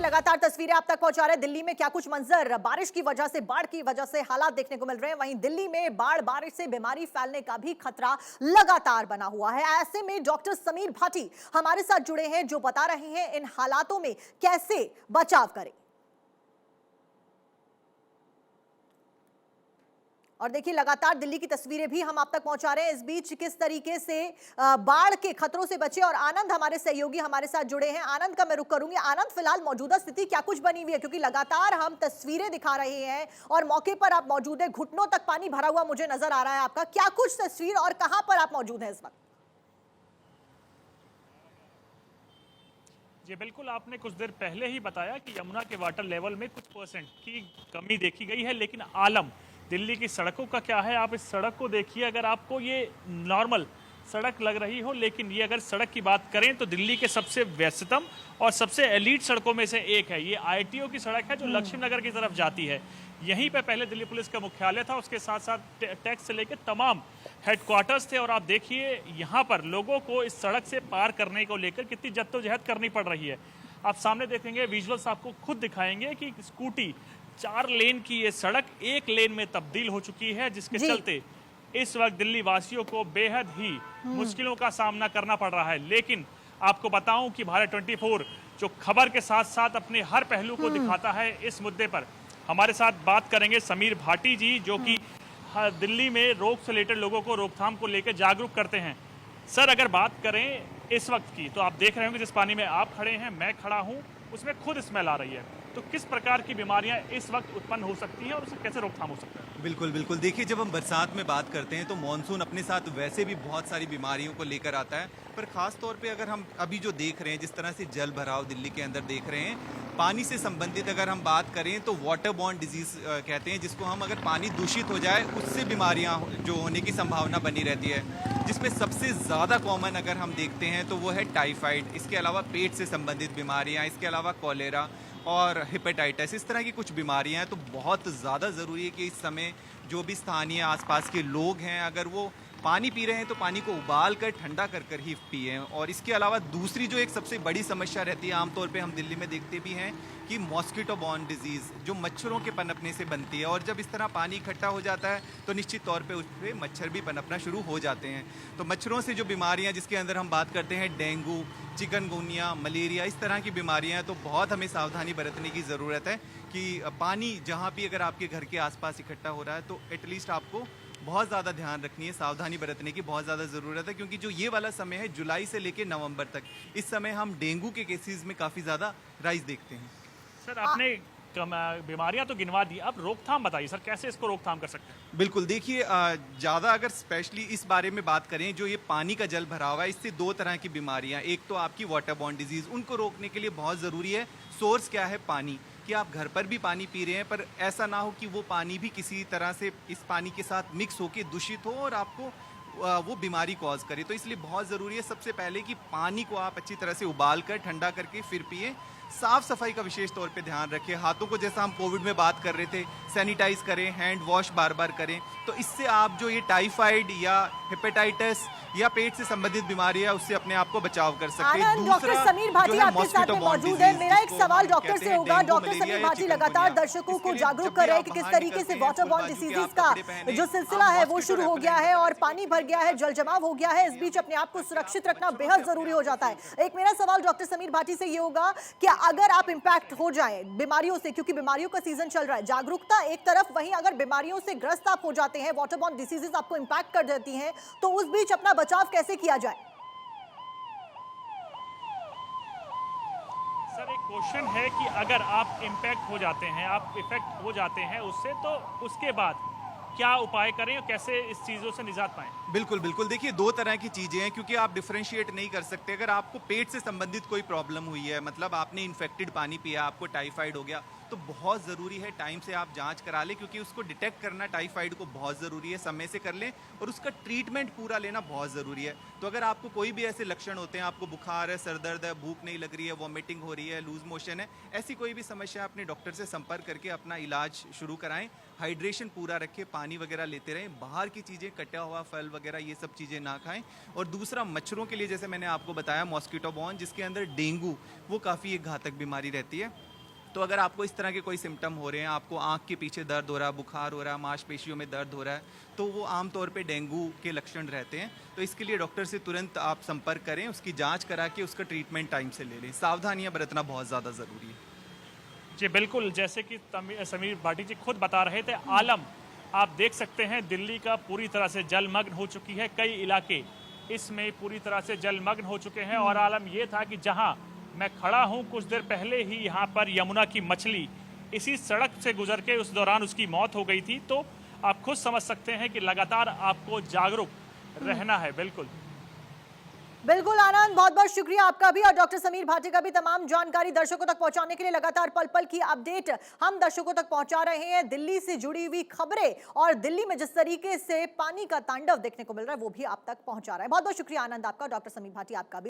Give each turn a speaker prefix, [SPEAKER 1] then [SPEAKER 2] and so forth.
[SPEAKER 1] लगातार तस्वीरें आप तक पहुंचा रहे हैं। दिल्ली में क्या कुछ मंजर बारिश की वजह से, बाढ़ की वजह से हालात देखने को मिल रहे हैं। वहीं दिल्ली में बाढ़ बारिश से बीमारी फैलने का भी खतरा लगातार बना हुआ है। ऐसे में डॉक्टर समीर भाटी हमारे साथ जुड़े हैं, जो बता रहे हैं इन हालातों में कैसे बचाव करें। और देखिए, लगातार दिल्ली की तस्वीरें भी हम आप तक पहुंचा रहे हैं। इस बीच किस तरीके से बाढ़ के खतरों से बचे, और आनंद हमारे सहयोगी हमारे साथ जुड़े हैं। आनंद का मैं रुख करूंगी। आनंद, फिलहाल मौजूदा स्थिति क्या कुछ बनी हुई है, क्योंकि लगातार हम तस्वीरें दिखा रहे हैं और मौके पर आप मौजूद है। घुटनों तक पानी भरा हुआ मुझे नजर आ रहा है। आपका क्या कुछ तस्वीर और कहां पर आप मौजूद हैं इस वक्त?
[SPEAKER 2] जी बिल्कुल, आपने कुछ देर पहले ही बताया कि यमुना के वाटर लेवल में कुछ परसेंट की कमी देखी गई है, लेकिन आलम दिल्ली की सड़कों का क्या है? आप इस सड़क को देखिए। अगर आपको ये नॉर्मल सड़क लग रही हो, लेकिन ये अगर सड़क की बात करें तो दिल्ली के सबसे व्यस्ततम और सबसे एलीट सड़कों में से एक है। ये आईटीओ की सड़क है जो लक्ष्मी नगर की तरफ जाती है। यहीं पे पहले दिल्ली पुलिस का मुख्यालय था, उसके साथ साथ टैक्स से लेकर तमाम हेडक्वार्टर्स थे। और आप देखिए यहाँ पर लोगों को इस सड़क से पार करने को लेकर कितनी जद्दोजहद करनी पड़ रही है। आप सामने देखेंगे, विजुअल्स आपको खुद दिखाएंगे कि स्कूटी 4 लेन की ये सड़क 1 लेन में तब्दील हो चुकी है, जिसके चलते इस वक्त दिल्ली वासियों को बेहद ही मुश्किलों का सामना करना पड़ रहा है। लेकिन आपको बताऊं कि भारत 24 जो खबर के साथ साथ अपने हर पहलू को दिखाता है, इस मुद्दे पर हमारे साथ बात करेंगे समीर भाटी जी, जो कि दिल्ली में रोग से रिलेटेड लोगों को रोकथाम को लेकर जागरूक करते हैं। सर, अगर बात करें इस वक्त की, तो आप देख रहे होंगे जिस पानी में आप खड़े हैं, मैं खड़ा हूं, उसमें खुद स्मेल आ रही है। तो किस प्रकार की बीमारियां इस वक्त उत्पन्न हो सकती हैं और उससे कैसे रोकथाम हो सकता है?
[SPEAKER 3] बिल्कुल बिल्कुल, देखिए, जब हम बरसात में बात करते हैं तो मॉनसून अपने साथ वैसे भी बहुत सारी बीमारियों को लेकर आता है, पर खास तौर पे अगर हम अभी जो देख रहे हैं, जिस तरह से जल भराव दिल्ली के अंदर देख रहे हैं, पानी से संबंधित अगर हम बात करें तो वाटर बॉर्न डिजीज कहते हैं, जिसको हम अगर पानी दूषित हो जाए उससे बीमारियां जो होने की संभावना बनी रहती है, जिसमें सबसे ज़्यादा कॉमन अगर हम देखते हैं तो वो है टाइफाइड। इसके अलावा पेट से संबंधित बीमारियां, इसके अलावा कॉलेरा और हेपेटाइटिस, इस तरह की कुछ बीमारियां हैं। तो बहुत ज़्यादा ज़रूरी है कि इस समय जो भी स्थानीय आसपास के लोग हैं, अगर वो पानी पी रहे हैं तो पानी को उबाल कर ठंडा कर कर ही पिएं। और इसके अलावा दूसरी जो एक सबसे बड़ी समस्या रहती है, आमतौर पे हम दिल्ली में देखते भी हैं, कि मॉस्किटो बॉर्न डिजीज़ जो मच्छरों के पनपने से बनती है। और जब इस तरह पानी इकट्ठा हो जाता है तो निश्चित तौर पे उस पर मच्छर भी पनपना शुरू हो जाते हैं। तो मच्छरों से जो बीमारियां, जिसके अंदर हम बात करते हैं डेंगू, चिकनगुनिया, मलेरिया, इस तरह की बीमारियां, तो बहुत हमें सावधानी बरतने की ज़रूरत है कि पानी जहाँ भी अगर आपके घर के आसपास इकट्ठा हो रहा है तो एटलीस्ट आपको बहुत ज़्यादा ध्यान रखनी है, सावधानी बरतने की बहुत ज़्यादा ज़रूरत है। क्योंकि जो ये वाला समय है जुलाई से लेकर नवंबर तक, इस समय हम डेंगू के केसेस में काफ़ी ज़्यादा राइज देखते हैं।
[SPEAKER 2] सर, आपने बीमारियां तो गिनवा दी, अब रोकथाम बताइए सर, कैसे इसको रोकथाम कर सकते हैं?
[SPEAKER 3] बिल्कुल, देखिए, ज़्यादा अगर स्पेशली इस बारे में बात करें, जो ये पानी का जल भरा हुआ है, इससे 2 तरह की बीमारियां, एक तो आपकी वाटर बॉर्न डिजीज़, उनको रोकने के लिए बहुत ज़रूरी है सोर्स क्या है, पानी। कि आप घर पर भी पानी पी रहे हैं, पर ऐसा ना हो कि वो पानी भी किसी तरह से इस पानी के साथ मिक्स होकर दूषित हो और आपको वो बीमारी कॉज करे। तो इसलिए बहुत ज़रूरी है सबसे पहले कि पानी को आप अच्छी तरह से उबाल कर ठंडा करके फिर पिए। साफ़ सफाई का विशेष तौर पे ध्यान रखें। हाथों को, जैसा हम कोविड में बात कर रहे थे, सैनिटाइज करें, हैंड वॉश बार बार करें। तो इससे आप जो ये टाइफाइड या हेपेटाइटिस या पेट से संबंधित बीमारी है, उससे अपने आप को बचाव कर सकते हैं।
[SPEAKER 1] डॉक्टर समीर भाटी आपके साथ में मौजूद है। मेरा एक सवाल डॉक्टर से होगा। डॉक्टर समीर भाटी लगातार दर्शकों को जागरूक कर रहे हैं कि किस तरीके से वाटर बॉर्न डिसीजेस का जो सिलसिला है वो शुरू हो गया है और पानी भर गया है, जल जमाव हो गया है। इस बीच अपने आप को सुरक्षित रखना बेहद जरूरी हो जाता है। एक मेरा सवाल डॉक्टर समीर भाटी से ये होगा कि अगर आप इंपैक्ट हो जाए बीमारियों से, क्योंकि बीमारियों का सीजन चल रहा है, जागरूकता एक तरफ, वहीं अगर बीमारियों से ग्रस्त आप हो जाते हैं, वाटर बॉर्न डिसीजेस आपको इंपैक्ट कर देती हैं, तो उस बीच अपना बचाव कैसे किया जाए?
[SPEAKER 2] सर, एक क्वेश्चन है कि अगर आप इम्पैक्ट हो जाते हैं, आप इफेक्ट हो जाते हैं उससे, तो उसके बाद क्या उपाय करें और कैसे इस चीज़ों से निजात पाएं?
[SPEAKER 3] बिल्कुल बिल्कुल, देखिए, 2 तरह की चीज़ें हैं, क्योंकि आप डिफरेंशिएट नहीं कर सकते। अगर आपको पेट से संबंधित कोई प्रॉब्लम हुई है, मतलब आपने इन्फेक्टेड पानी पिया, आपको टाइफाइड हो गया, तो बहुत ज़रूरी है टाइम से आप जांच करा लें, क्योंकि उसको डिटेक्ट करना टाइफाइड को बहुत ज़रूरी है, समय से कर लें, और उसका ट्रीटमेंट पूरा लेना बहुत ज़रूरी है। तो अगर आपको कोई भी ऐसे लक्षण होते हैं, आपको बुखार है, सर दर्द है, भूख नहीं लग रही है, वॉमिटिंग हो रही है, लूज मोशन है, ऐसी कोई भी समस्या, अपने डॉक्टर से संपर्क करके अपना इलाज शुरू कराएं। हाइड्रेशन पूरा रखें, पानी वगैरह लेते रहें, बाहर की चीज़ें, कटा हुआ फल वगैरह, ये सब चीज़ें ना खाएं। और दूसरा, मच्छरों के लिए जैसे मैंने आपको बताया, मॉस्किटो बॉर्न, जिसके अंदर डेंगू, वो काफ़ी एक घातक बीमारी रहती है। तो अगर आपको इस तरह के कोई सिम्टम हो रहे हैं, आपको आंख के पीछे दर्द हो रहा है, बुखार हो रहा है, मांसपेशियों में दर्द हो रहा है, तो वो आमतौर पे डेंगू के लक्षण रहते हैं। तो इसके लिए डॉक्टर से तुरंत आप संपर्क करें, उसकी जांच करा के उसका ट्रीटमेंट टाइम से ले लें। सावधानियां बरतना बहुत ज़्यादा ज़रूरी है।
[SPEAKER 2] जी बिल्कुल, जैसे कि समीर भाटी जी खुद बता रहे थे, आलम आप देख सकते हैं दिल्ली का पूरी तरह से जलमग्न हो चुकी है। कई इलाके इसमें पूरी तरह से जलमग्न हो चुके हैं और आलम ये था कि जहां मैं खड़ा हूं कुछ देर पहले ही यहाँ पर यमुना की मछली इसी सड़क से गुजर के उस दौरान उसकी मौत हो गई थी। तो आप खुद समझ सकते हैं कि लगातार आपको जागरूक रहना है। बिल्कुल
[SPEAKER 1] बिल्कुल आनंद, बहुत बहुत शुक्रिया आपका भी और डॉक्टर समीर भाटी का भी तमाम जानकारी दर्शकों तक पहुंचाने के लिए। लगातार पल पल की अपडेट हम दर्शकों तक पहुंचा रहे हैं, दिल्ली से जुड़ी हुई खबरें और दिल्ली में जिस तरीके से पानी का तांडव देखने को मिल रहा है वो भी आप तक पहुंचा रहा है। बहुत बहुत शुक्रिया आनंद आपका, डॉक्टर समीर भाटी आपका भी।